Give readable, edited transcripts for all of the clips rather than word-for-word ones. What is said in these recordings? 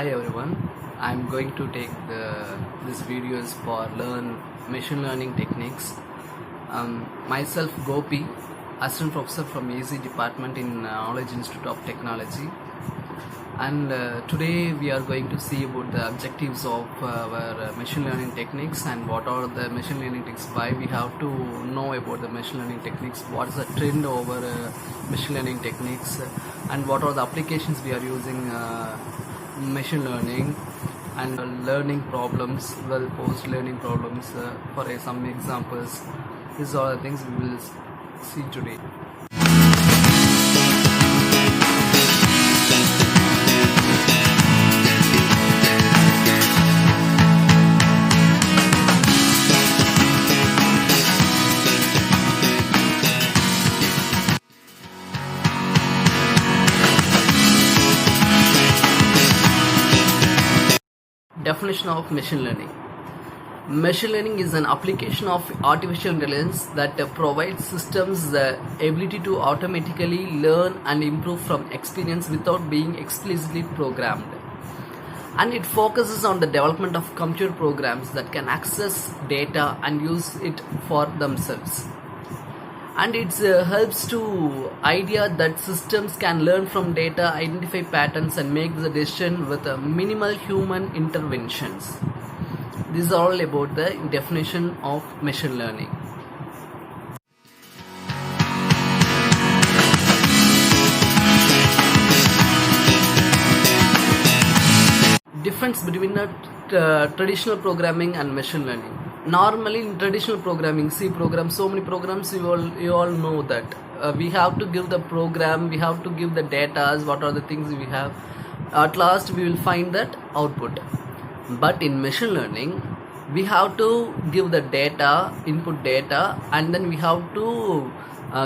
Hi everyone, I'm going to take this videos for learn machine learning techniques. Myself Gopi, assistant professor from AZ department in Knowledge Institute of Technology, and today we are going to see about the objectives of our machine learning techniques and what are the machine learning techniques, why we have to know about the machine learning techniques, what is the trend over machine learning techniques, and what are the applications we are using machine learning, and learning problems, well posed learning problems for some examples. These are the things we will see today. Definition of machine learning. Machine learning is an application of artificial intelligence that provides systems the ability to automatically learn and improve from experience without being explicitly programmed. And it focuses on the development of computer programs that can access data and use it for themselves. And it helps to idea that systems can learn from data, identify patterns, and make the decision with minimal human interventions. This is all about the definition of machine learning. Difference between traditional programming and machine learning. Normally in traditional programming, C programs, so many programs, you all know that we have to give the program, we have to give the data, what are the things we have, at last we will find that output. But in machine learning, we have to give the data, input data, and then we have to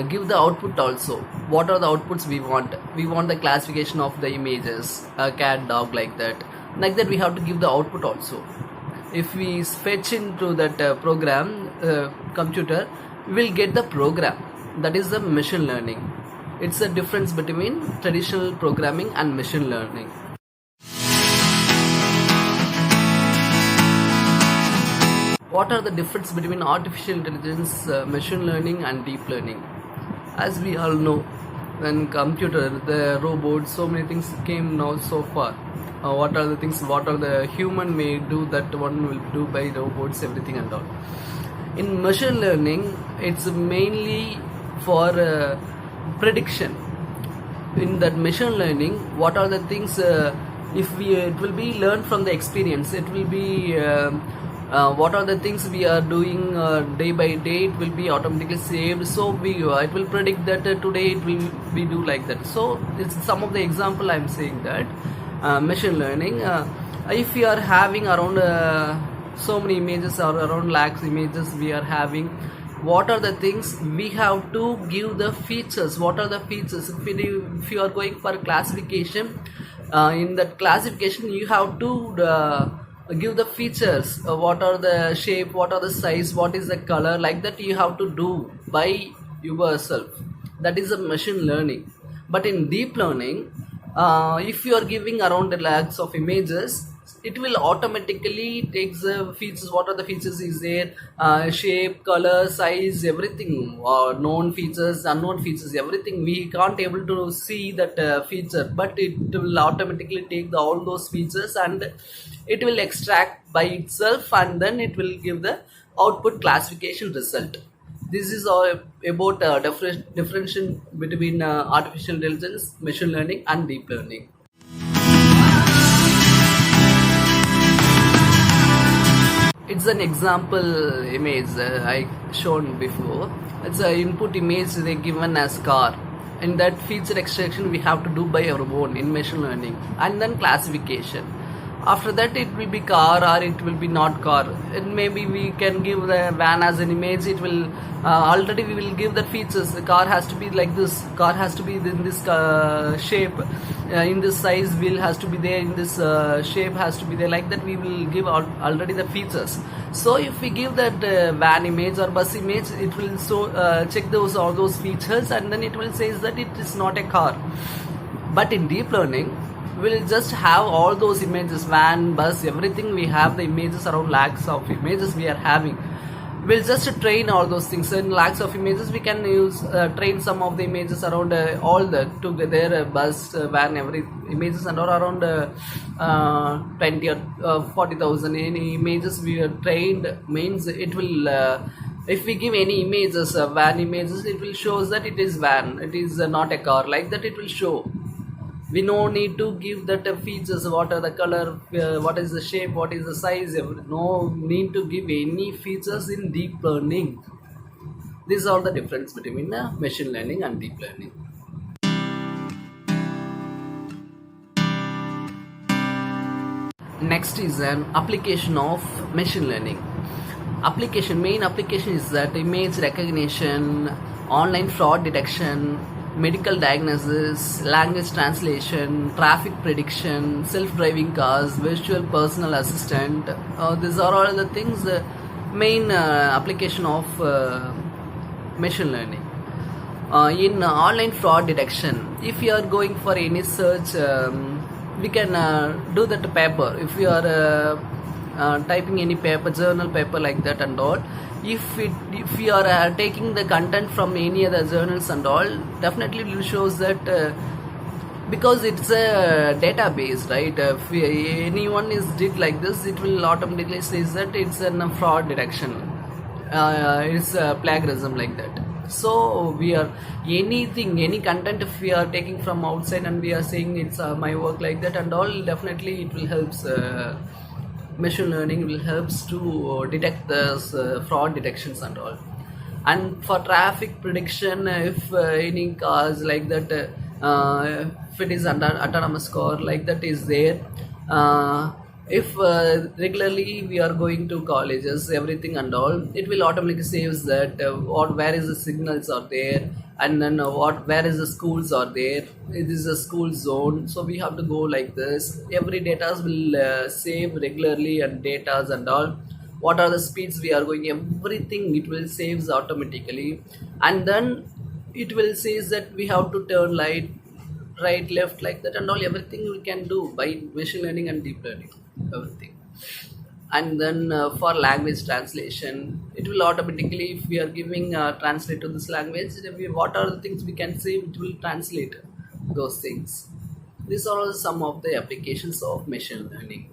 give the output also. What are the outputs we want? We want the classification of the images, cat, dog, like that we have to give the output also. If we fetch into that program computer, we will get the program. That is the machine learning. It's a difference between traditional programming and machine learning. What are the difference between artificial intelligence, machine learning and deep learning? As we all know, when computer, the robot, so many things came now so far. What are the things, what are the human may do that one will do by robots, everything and all. In machine learning, it's mainly for prediction. In that machine learning, what are the things, it will be learned from the experience, it will be what are the things we are doing day by day, it will be automatically saved, so it will predict that today it will be do like that. So it's some of the example I'm saying that machine learning, if we are having around so many images or around lakhs images we are having, what are the things we have to give the features? What are the features? If you are going for classification, in that classification you have to give the features, what are the shape, what are the size, what is the color, like that you have to do by yourself. That is a machine learning. But in deep learning, if you are giving around the lakhs of images, it will automatically take the features, what are the features is there, shape, color, size, everything, known features, unknown features, everything. We can't able to see that feature, but it will automatically take all those features and it will extract by itself, and then it will give the output classification result. This is all about differentiation between artificial intelligence, machine learning and deep learning. It's an example image I shown before. It's an input image they given as car. In that feature extraction we have to do by our own in machine learning, and then classification. After that it will be car or it will be not car. And maybe we can give the van as an image. It will already we will give the features. The car has to be like this. Car has to be in this shape. In this size, wheel has to be there. In this shape has to be there. Like that we will give already the features. So if we give that van image or bus image, it will check all those features, and then it will say that it is not a car. But in deep learning, we'll just have all those images, van, bus, everything. We have the images, around lakhs of images we are having. We'll just train all those things in lakhs of images. We can use train some of the images around all the together, bus, van, every images, and all around 20 or 40,000 any images we are trained means it will if we give any images, van images, it will shows that it is van, it is not a car, like that it will show. We no need to give that features, what are the color, what is the shape, what is the size, no need to give any features in deep learning. These are the difference between machine learning and deep learning. Next is an application of machine learning. Main application is that image recognition, online fraud detection, medical diagnosis, language translation, traffic prediction, self-driving cars, virtual personal assistant. These are all the things, main application of machine learning. In online fraud detection, if you are going for any search, we can do that paper. If you are typing any paper, journal paper, like that and all, if you are taking the content from any other journals and all, definitely it will shows that because it's a database, right? If anyone is did like this, it will automatically says that it's a fraud detection, it's plagiarism, like that. So we are any content, if we are taking from outside and we are saying it's my work, like that and all, definitely it will helps. Machine learning will helps to detect the fraud detections and all. And for traffic prediction, if any cars, like that, if it is under autonomous car, like that is there, if regularly we are going to colleges, everything and all, it will automatically saves that where is the signals are there, and then where is the schools are there, it is a school zone, so we have to go like this. Every data will save regularly, and data and all, what are the speeds we are going, everything it will saves automatically. And then it will says that we have to turn right, left, like that and all, everything we can do by machine learning and deep learning, everything. And then for language translation, it will automatically, if we are giving translate to this language, what are the things we can say, it will translate those things. These are some of the applications of machine learning.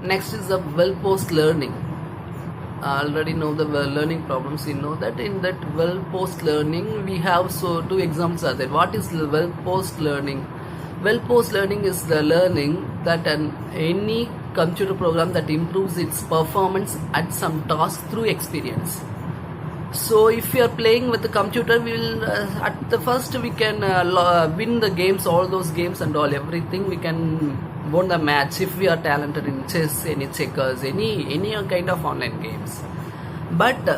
Next is the well post learning. Already know the learning problems. You know that in that well post learning we have two examples are there. What is well post learning? Well post learning is the learning that any computer program that improves its performance at some task through experience. So if you are playing with the computer, we will at the first we can win the games, all those games and all, everything we can won the match if we are talented in chess, any checkers, any kind of online games. But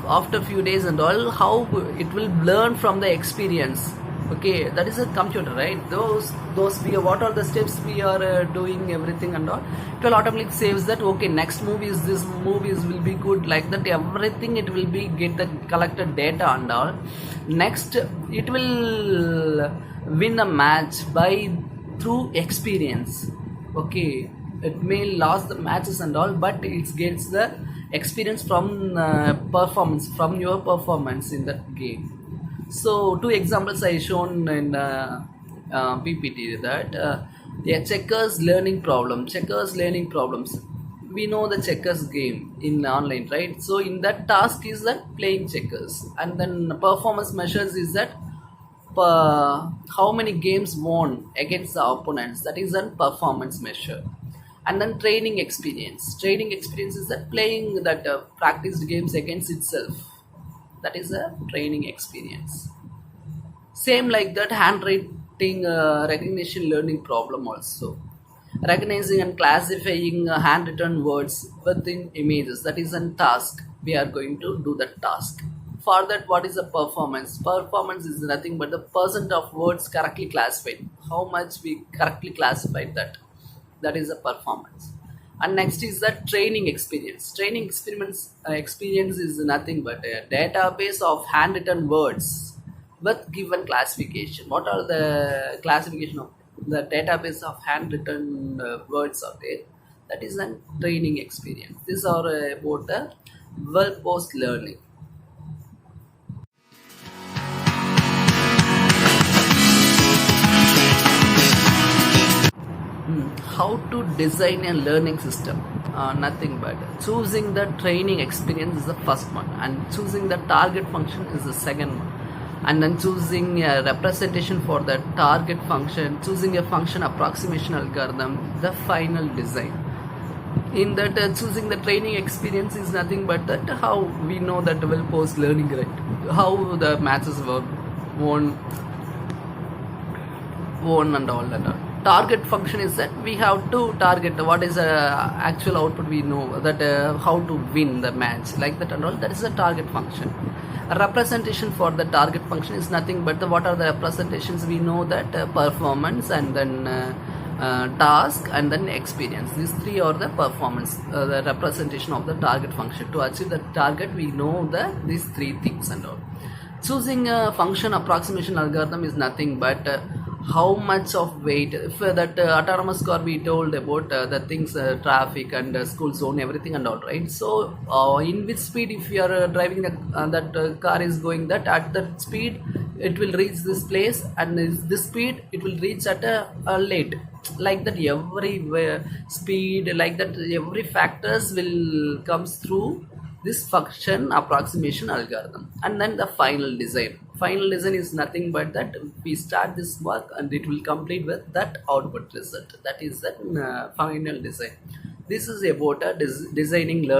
after few days and all, how it will learn from the experience. Okay, that is a computer, right? Those we what are the steps we are doing, everything and all, it will automatically saves that. Okay, next move is this, movies will be good, like that, everything it will be get the collected data and all. Next it will win a match by through experience. Okay, it may lose the matches and all, but it gets the experience from performance, from your performance in that game. So two examples I shown in PPT, that checkers learning problems. We know the checkers game in online, right? So in that task is that playing checkers, and then performance measures is that how many games won against the opponents, that is a performance measure. And then training experience is that playing that practiced games against itself, that is a training experience. Same like that handwriting recognition learning problem also, recognizing and classifying handwritten words within images, that is a task. We are going to do that task. For that, what is the performance? Performance is nothing but the percent of words correctly classified, how much we correctly classified that is a performance. And next is the training experience. Training experience is nothing but a database of handwritten words with given classification. What are the classification of the database of handwritten words are there? That is a training experience. These are about the well post learning. How to design a learning system? Nothing but choosing the training experience is the first one, and choosing the target function is the second one, and then choosing a representation for the target function, choosing a function approximation algorithm, the final design. In that, choosing the training experience is nothing but that how we know that well post learning, right? How the matches were won and all that. Target function is that we have to target what is the actual output. We know that how to win the match, like that and all. That is the target function. A representation for the target function is nothing but what are the representations. We know that performance, and then task, and then experience. These three are the performance, the representation of the target function. To achieve the target, we know that these three things and all. Choosing a function approximation algorithm is nothing but how much of weight. If that autonomous car, we told about the things, traffic and school zone, everything and all, right? So in which speed, if you are driving that car is going that at that speed, it will reach this place, and this speed it will reach at a late, like that. Every speed, like that, every factors will comes through this function approximation algorithm. And then the final design is nothing but that we start this work and it will complete with that output result. That is the final design. This is about designing learning.